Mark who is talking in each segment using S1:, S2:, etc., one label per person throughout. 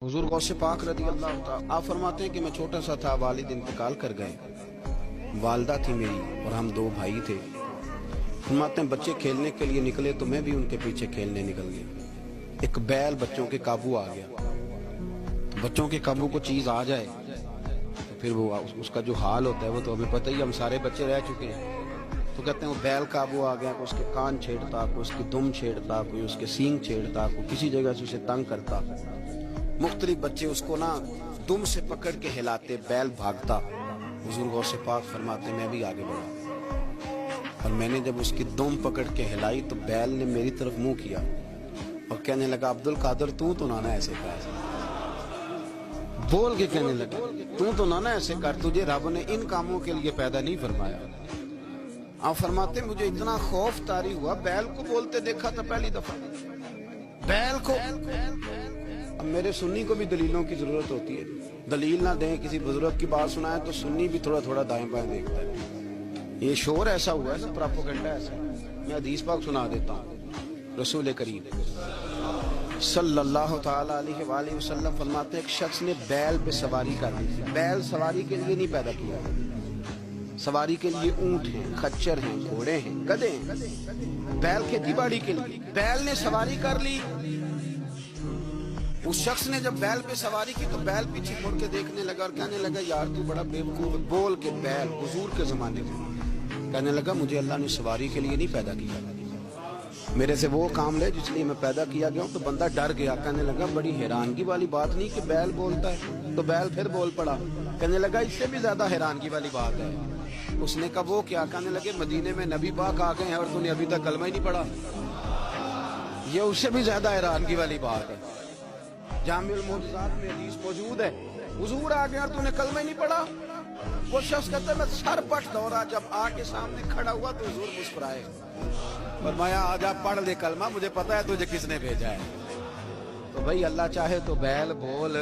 S1: हुजूर गौसे पाक रज़ी अल्लाह तआला आप फरमाते हैं कि मैं छोटा सा था, वालिद इंतकाल कर गए, वालदा थी मेरी और हम दो भाई थे। फरमाते हैं बच्चे खेलने के लिए निकले तो मैं भी उनके पीछे खेलने निकल गया। एक बैल बच्चों के काबू आ गया। तो बच्चों के काबू को चीज़ आ जाए तो फिर वो उसका जो हाल होता है वो तो हमें पता ही, हम सारे बच्चे रह चुके हैं। तो कहते हैं वो बैल काबू आ गया, कोई उसके कान छेड़ता, कोई उसकी दुम छेड़ता, कोई उसके सींग छेड़ता, कोई किसी जगह से उसे तंग करता। मुख्तलिफ बच्चे उसको ना दुम से पकड़ के हिलाते, बैल भागता। हुजूर गौसे पाक फरमाते मैं भी आगे बढ़ा और मैंने जब उसकी दुम पकड़ के हिलाई तो बैल ने मेरी तरफ मुंह किया और कहने लगा अब्दुल कादर तू तो ना ऐसे कर, बोल के कहने लगा तू तो ना ऐसे कर, तुझे रब ने इन कामों के लिए पैदा नहीं फरमाया। आप फरमाते मुझे इतना खौफ तारी हुआ, बैल को बोलते देखा था पहली दफा, बैल को। अब मेरे सुन्नी को भी दलीलों की जरूरत होती है, दलील ना दें, किसी बुजुर्ग की बात सुनाए तो सुन्नी भी थोड़ा थोड़ा दाएं बाएं देखता है। ये शोर ऐसा हुआ है ना, प्रोपेगेंडा ऐसा। मैं हदीस पाक सुना देता हूँ। रसूल करीम सल्लल्लाहु तआला अलैहि वसल्लम फरमाते हैं एक शख्स ने बैल पे सवारी कर दी थी। बैल सवारी के लिए नहीं पैदा किया, सवारी के लिए ऊंट हैं, खच्चर हैं, घोड़े हैं, गधे हैं। बैल खेती बाड़ी के लिए बैल ने सवारी कर ली। उस शख्स ने जब बैल पे सवारी की तो बैल पीछे मुड़ के देखने लगा और कहने लगा यार तू बड़ा बेवकूफ। बोल के बैल हुजूर के जमाने में कहने लगा मुझे अल्लाह ने सवारी के लिए नहीं पैदा किया, मेरे से वो काम ले जिसलिए मैं पैदा किया गया हूँ। तो बंदा डर गया, कहने लगा बड़ी हैरानगी वाली बात नहीं कि बैल बोलता है। तो बैल फिर बोल पड़ा, कहने लगा इससे भी ज्यादा हैरानगी वाली बात है। उसने कहा वो क्या? कहने लगे मदीने में नबी पाक आ गए हैं और तूने अभी तक कलमा ही नहीं पढ़ा, ये उससे भी ज्यादा हैरानगी वाली बात है। जामिउल मौजूदात में हदीस मौजूद है, हुजूर आ गए और तूने कलमा ही नहीं पढ़ा। वो शख्स कहता है मैं सर पट दौड़ा, जब आके सामने खड़ा हुआ तो हुजूर मुस्कुराए, फरमाया आजा पढ़ ले कलमा, मुझे पता है तुझे किसने भेजा है। तो भाई अल्लाह चाहे तो बैल बोल,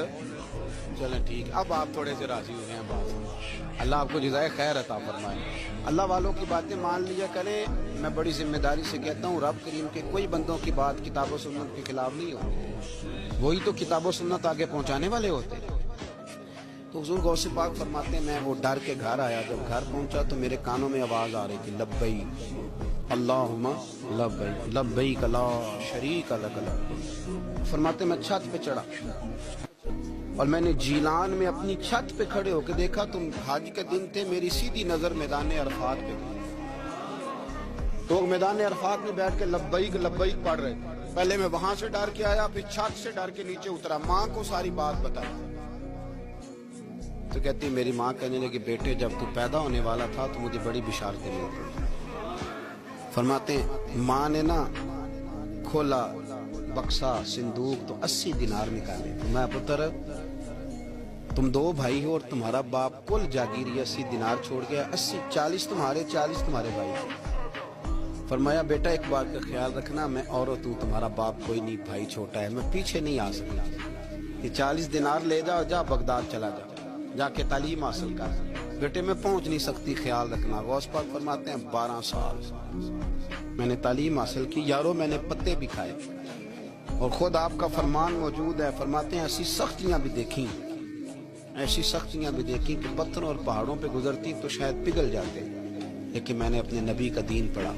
S1: चलें ठीक। अब आप थोड़े से राजी हुए हैं बात, अल्लाह आपको जज़ाए खैर अता फरमाए। अल्लाह वालों की बातें मान लिया करें। मैं बड़ी जिम्मेदारी से कहता हूँ रब करीम के कोई बंदों की बात किताब और सुन्नत के खिलाफ नहीं होती, वही तो किताब और सुन्नत आगे पहुँचाने वाले होते हैं। तो हुजूर गौसे पाक फरमाते हैं मैं वो डर के घर आया, जब घर पहुंचा तो मेरे कानों में आवाज आ रही थी लब्बैक अल्लाहुम्मा लब्बैक लब्बैक ला शरीक लक लक। फरमाते मैं छत पे चढ़ा और मैंने जीलान में अपनी छत पे खड़े होकर देखा, तुम हज के दिन थे, मेरी सीधी नजर मैदान अरफात पे थी। तो मैदान अरफात में बैठ के लब्बैक लब्बैक पढ़ रहे थे। पहले मैं वहां से डर के आया, फिर छत से डर के नीचे उतरा, माँ को सारी बात बताई। तो कहती मेरी माँ कहने लगी बेटे जब तू पैदा होने वाला था तो मुझे बड़ी बिशारतें मिलती। फरमाते माँ ने ना खोला बक्सा सिंदूक तो 80 दिनार निकाले। तो मैं पुत्र तुम दो भाई हो और तुम्हारा बाप कुल जागीरी 80 दिनार छोड़ गया, 80 40 तुम्हारे 40 तुम्हारे भाई। फरमाया बेटा एक बात का ख्याल रखना, मैं और तू तुम्हारा बाप कोई नहीं, भाई छोटा है, मैं पीछे नहीं आ सकता। ये 40 दिनार ले जाओ, जा बगदाद चला जा, जाके तालीम हासिल कर। बेटे मैं पहुंच नहीं सकती, ख्याल रखना। गौस पाक फरमाते हैं 12 साल मैंने तालीम हासिल की यारो, मैंने पत्ते भी खाए और खुद आपका फरमान मौजूद है। फरमाते हैं ऐसी सख्तियां भी देखी, ऐसी सख्तियां भी देखी कि पत्थरों और पहाड़ों पे गुजरती तो शायद पिघल जाते, लेकिन मैंने अपने नबी का दीन पढ़ा।